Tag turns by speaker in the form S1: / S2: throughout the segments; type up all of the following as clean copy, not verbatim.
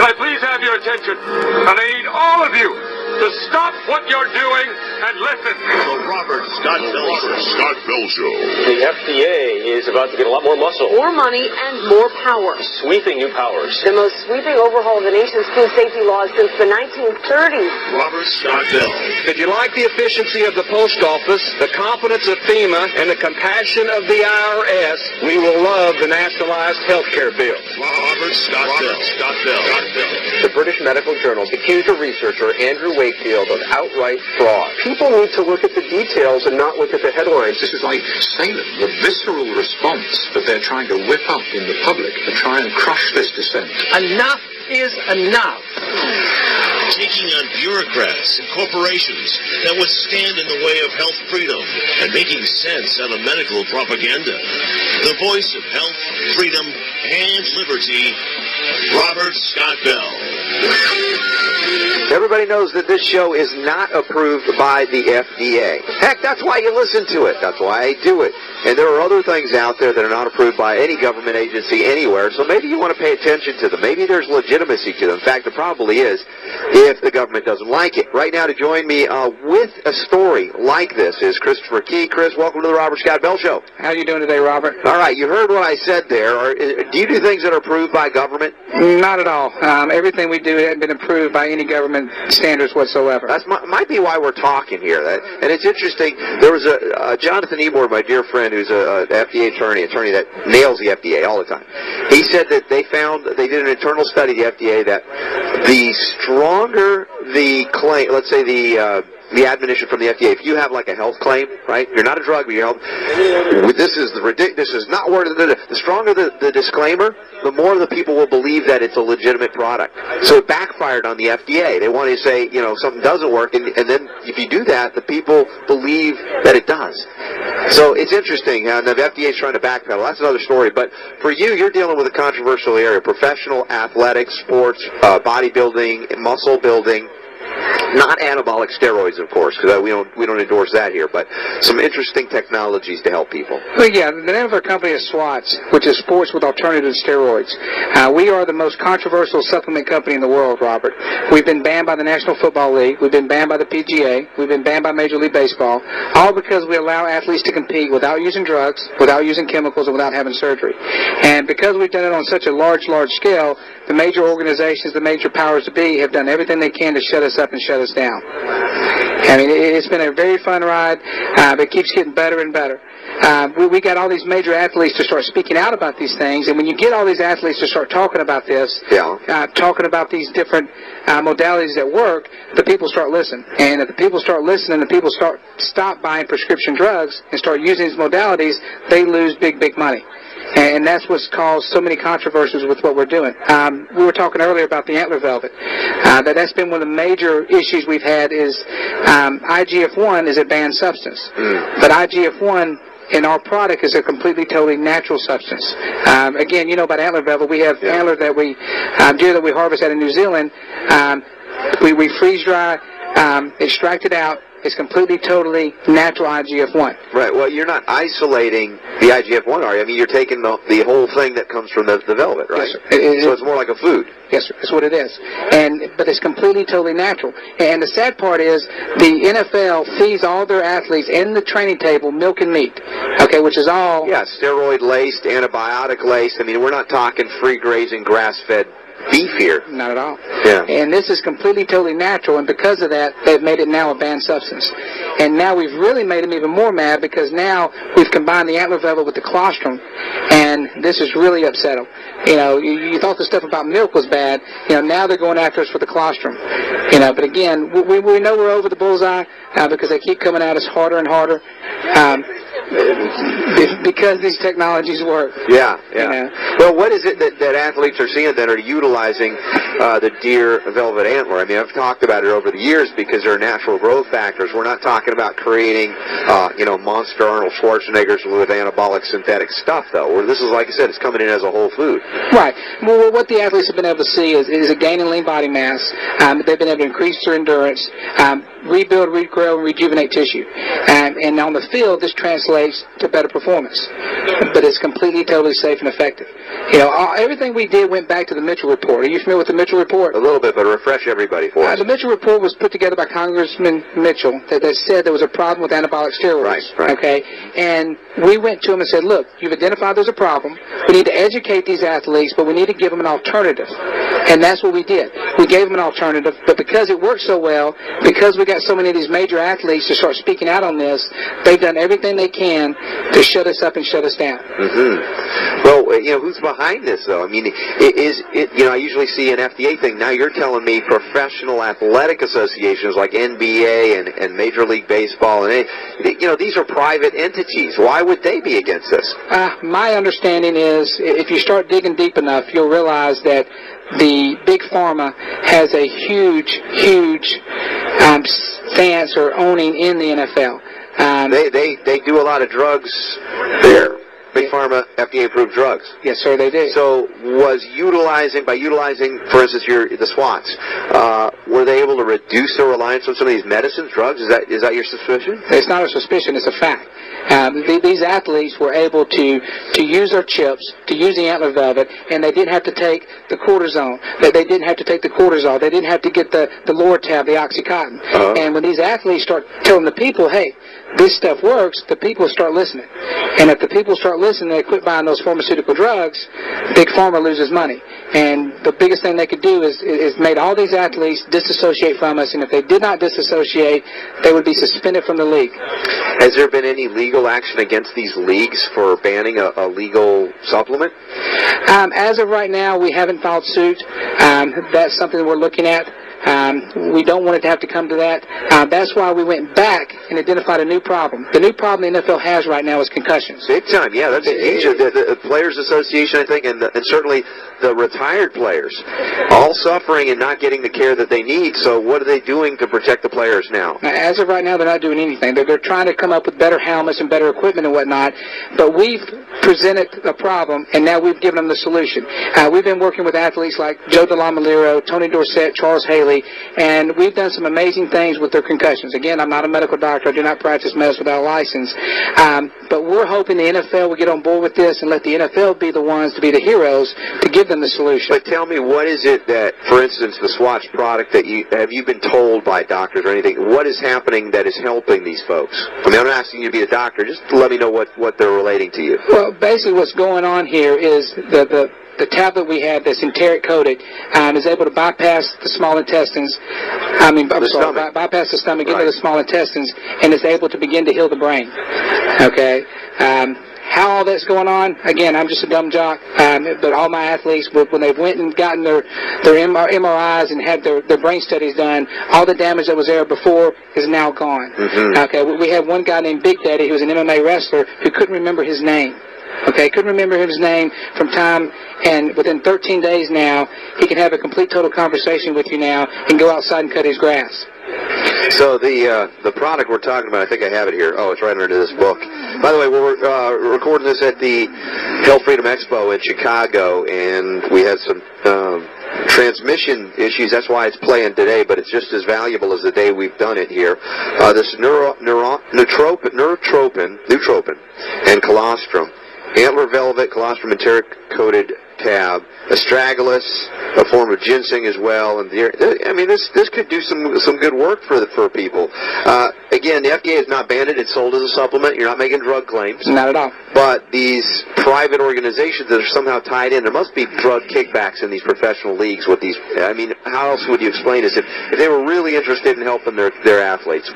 S1: I please have your attention? And I need all of you to stop what you're doing and listen.
S2: The Robert Scott Bell Show.
S3: The FDA is about to get a lot more muscle.
S4: More money and more power.
S3: Sweeping new powers.
S4: The most sweeping overhaul of the nation's food safety laws since the 1930s.
S2: Robert Scott Bell.
S5: If you like the efficiency of the post office, the competence of FEMA, and the compassion of the IRS, we will love the nationalized health care bill.
S2: Robert Scott Bell.
S5: The British Medical Journal accused a researcher, Andrew Wakefield, of outright fraud. People need to look at the details and not look at the headlines.
S6: This is like Salem, the visceral response that they're trying to whip up in the public to try and crush this dissent.
S5: Enough is enough.
S2: Taking on bureaucrats and corporations that would stand in the way of health freedom and making sense out of medical propaganda. The voice of health, freedom, and liberty, Robert Scott Bell.
S7: Everybody knows that this show is not approved by the FDA. Heck, that's why you listen to it. That's why I do it. And there are other things out there that are not approved by any government agency anywhere, so maybe you want to pay attention to them. Maybe there's legitimacy to them. In fact, there probably is if the government doesn't like it. Right now, to join me with a story like this is Christopher Key. Chris, welcome to the Robert Scott Bell Show.
S5: How are you doing today, Robert?
S7: All right, you heard what I said there. Do you do things that are approved by government?
S5: Not at all. Everything we do hasn't been approved by any government standards whatsoever.
S7: That might be why we're talking here. And it's interesting. There was a Jonathan Ebor, my dear friend, who's an FDA attorney that nails the FDA all the time. He said that they did an internal study, the FDA, that the stronger the claim, let's say the admonition from the FDA, if you have like a health claim, right? You're not a drug, but you're health. This is not word. The stronger the disclaimer, the more the people will believe that it's a legitimate product. So it backfired on the FDA. They wanted to say, something doesn't work, and then if you do that, the people believe that it does. So it's interesting. The FDA is trying to backpedal. That's another story. But for you, you're dealing with a controversial area: professional athletics, sports, bodybuilding, muscle building. Not anabolic steroids, of course, because we don't endorse that here, but some interesting technologies to help people.
S5: Well, yeah, the name of our company is SWAT, which is Sports with Alternative Steroids. We are the most controversial supplement company in the world, Robert. We've been banned by the National Football League. We've been banned by the PGA. We've been banned by Major League Baseball, all because we allow athletes to compete without using drugs, without using chemicals, and without having surgery. And because we've done it on such a large scale, the major organizations, the major powers to be, have done everything they can to shut us up and shut us down. I mean, it's been a very fun ride, but it keeps getting better and better. We got all these major athletes to start speaking out about these things, and when you get all these athletes to start talking about this, talking about these different modalities that work, the people start listening. And if the people start listening, the people stop buying prescription drugs and start using these modalities, they lose big money. And that's what's caused so many controversies with what we're doing. We were talking earlier about the antler velvet. That's been one of the major issues we've had is IGF-1 is a banned substance. But IGF-1 in our product is a completely, totally natural substance. Again, you know about antler velvet. We have antler that deer that we harvest out of New Zealand. We freeze dry, extract it out. It's completely, totally natural IGF-1.
S7: Right. Well, you're not isolating the IGF-1, are you? I mean, you're taking the whole thing that comes from the velvet, right?
S5: Yes, sir.
S7: So it's more like a food.
S5: Yes, sir. That's what it is. But it's completely, totally natural. And the sad part is the NFL feeds all their athletes in the training table milk and meat, okay, which is all...
S7: Yeah, steroid-laced, antibiotic-laced. I mean, we're not talking free-grazing, grass-fed beef here.
S5: Not at all.
S7: Yeah.
S5: And this is completely, totally natural, and because of that, they've made it now a banned substance. And now we've really made them even more mad because now we've combined the antler velvet with the colostrum, and this has really upset them. You thought the stuff about milk was bad. Now they're going after us for the colostrum. But again, we know we're over the bullseye because they keep coming at us harder and harder. Because these technologies work.
S7: Yeah. Well, what is it that athletes are seeing that are utilizing the deer velvet antler? I mean, I've talked about it over the years because they're natural growth factors. We're not talking about creating, monster Arnold Schwarzeneggers with anabolic synthetic stuff, though. This is, like I said, it's coming in as a whole food.
S5: Right. Well, what the athletes have been able to see is a gain in lean body mass. They've been able to increase their endurance, rebuild, regrow, and rejuvenate tissue. And on the field, this translates correlates to better performance. But it's completely, totally safe and effective. Everything we did went back to the Mitchell Report. Are you familiar with the Mitchell Report?
S7: A little bit, but refresh everybody for us.
S5: The Mitchell Report was put together by Congressman Mitchell that said there was a problem with anabolic steroids.
S7: Right.
S5: Okay? And we went to him and said, look, you've identified there's a problem. We need to educate these athletes, but we need to give them an alternative. And that's what we did. We gave them an alternative, but because it worked so well, because we got so many of these major athletes to start speaking out on this, they've done everything they can to shut us up and shut us down.
S7: Mm-hmm. Well, who's behind this, though? I mean, I usually see an FDA thing. Now you're telling me professional athletic associations like NBA and Major League Baseball, and these are private entities. Why would they be against this?
S5: My understanding is, if you start digging deep enough, you'll realize that the big pharma has a huge stance or owning in the NFL.
S7: They do a lot of drugs there. Big Pharma, FDA-approved drugs.
S5: Yes, sir, they do.
S7: So by utilizing, for instance, the SWATs, were they able to reduce their reliance on some of these medicines, drugs? Is that your suspicion?
S5: It's not a suspicion, it's a fact. These athletes were able to use their chips, to use the antler velvet, and they didn't have to take the cortisone. They didn't have to take the cortisol. They didn't have to get the Lortab, the Oxycontin. Uh-huh. And when these athletes start telling the people, hey, this stuff works, the people start listening. And if the people start listening, they quit buying those pharmaceutical drugs, Big Pharma loses money. And the biggest thing they could do is made all these athletes disassociate from us, and if they did not disassociate, they would be suspended from the league.
S7: Has there been any legal action against these leagues for banning a legal supplement?
S5: As of right now, we haven't filed suit. That's something we're looking at. We don't want it to have to come to that. That's why we went back and identified a new problem. The new problem the NFL has right now is concussions.
S7: Big time, yeah. That's huge. The Players Association, I think, and certainly the retired players, all suffering and not getting the care that they need. So what are they doing to protect the players now?
S5: As of right now, they're not doing anything. They're trying to come up with better helmets and better equipment and whatnot. But we've presented a problem, and now we've given them the solution. We've been working with athletes like Joe DeLamalero, Tony Dorsett, Charles Haley, and we've done some amazing things with their concussions. Again, I'm not a medical doctor. I do not practice medicine without a license. But we're hoping the NFL will get on board with this and let the NFL be the ones to be the heroes to give them the solution.
S7: But tell me, what is it that, for instance, the SWAT product that have you been told by doctors or anything, what is happening that is helping these folks? I mean, I'm not asking you to be a doctor. Just let me know what they're relating to you.
S5: Well, basically what's going on here is the tablet we have that's enteric coated is able to bypass the small intestines. Bypass the stomach, into the small intestines, and is able to begin to heal the brain. Okay. How all that's going on, again, I'm just a dumb jock, but all my athletes, when they went and gotten their MRIs and had their brain studies done, all the damage that was there before is now gone. Mm-hmm. Okay, we had one guy named Big Daddy who was an MMA wrestler who couldn't remember his name. Okay, couldn't remember his name from time, and within 13 days now, he can have a complete, total conversation with you now and go outside and cut his grass.
S7: So the product we're talking about, I think I have it here. Oh, it's right under this book. By the way, we're recording this at the Health Freedom Expo in Chicago, and we had some transmission issues. That's why it's playing today, but it's just as valuable as the day we've done it here. This neutropin, and colostrum. Antler velvet, colostrum, enteric coated tab, astragalus, a form of ginseng as well, and I mean this could do some good work for people. Again, the FDA has not banned it; it's sold as a supplement. You're not making drug claims.
S5: Not at all.
S7: But these private organizations that are somehow tied in, there must be drug kickbacks in these professional leagues with these. I mean, how else would you explain this if they were really interested in helping their athletes?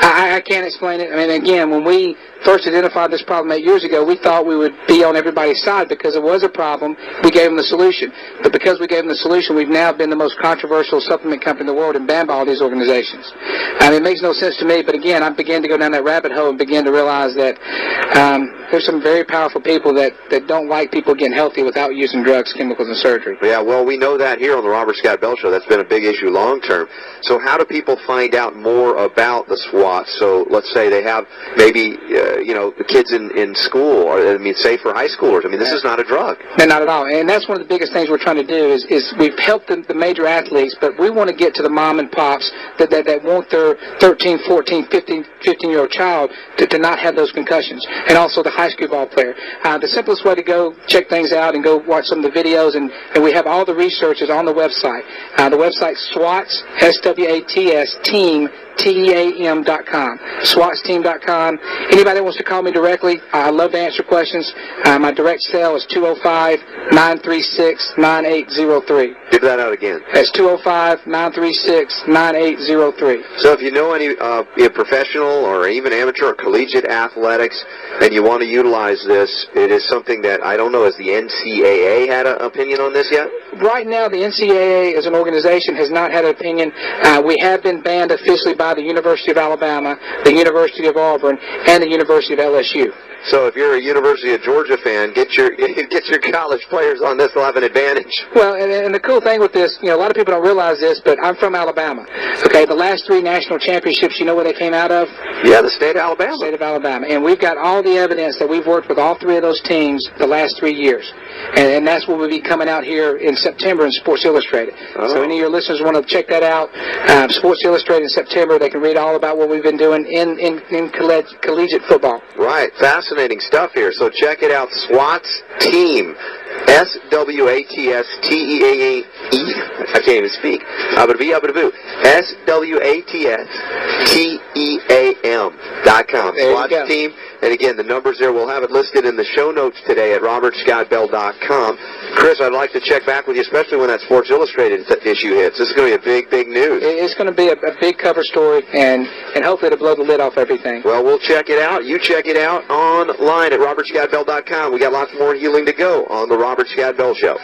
S5: I can't explain it. I mean, again, when we first identified this problem 8 years ago, we thought we would be on everybody's side because it was a problem. We gave them the solution. But because we gave them the solution, we've now been the most controversial supplement company in the world and banned by all these organizations. I mean, it makes no sense to me, but again, I began to go down that rabbit hole and began to realize that there's some very powerful people that don't like people getting healthy without using drugs, chemicals, and surgery.
S7: Yeah, well, we know that here on the Robert Scott Bell Show. That's been a big issue long term. So how do people find out more about the SWAT? So let's say they have maybe, the kids in school, or I mean, say for high schoolers. I mean, this is not a drug.
S5: No, not at all. And that's one of the biggest things we're trying to do is we've helped the major athletes, but we want to get to the mom and pops that want their 13, 14, 15-year-old child to not have those concussions, and also the high school ball player. The simplest way to go check things out and go watch some of the videos, and we have all the research is on the website. The website SWATS, S.W.A.T.S, team, TEAM.com, SWATsteam.com. Anybody that wants to call me directly, I love to answer questions. My direct cell is 205-936-9803.
S7: Give that out again.
S5: That's 205-936-9803.
S7: So if you know any professional or even amateur or collegiate athletics and you want to utilize this, it is something that I don't know, has the NCAA had an opinion on this yet?
S5: Right now, the NCAA as an organization has not had an opinion. We have been banned officially by the University of Alabama, the University of Auburn, and the University of LSU.
S7: So if you're a University of Georgia fan, get your college players on this. They'll have an advantage.
S5: Well, and the cool thing with this, a lot of people don't realize this, but I'm from Alabama. Okay, the last 3 national championships, you know where they came out of?
S7: Yeah, the state of Alabama.
S5: State of Alabama. And we've got all the evidence that we've worked with all 3 of those teams the last 3 years. And that's what will be coming out here in September in Sports Illustrated. Oh. So any of your listeners want to check that out, Sports Illustrated in September, they can read all about what we've been doing in collegiate football.
S7: Right. Fascinating stuff here. So check it out. SWAT's team. S-W-A-T-S T-E-A-E. I can't even speak. S-W-A-T-S T-E-A-M.com. SWAT's team. And again, the numbers there, we'll have it listed in the show notes today at robertscottbell.com. Chris, I'd like to check back with you, especially when that Sports Illustrated issue hits. This is going to be a big, big news.
S5: It's going to be a big cover story, and hopefully it'll blow the lid off everything.
S7: Well, we'll check it out. You check it out online at robertscottbell.com. We got lots more healing to go on the Robert Scott Bell Show.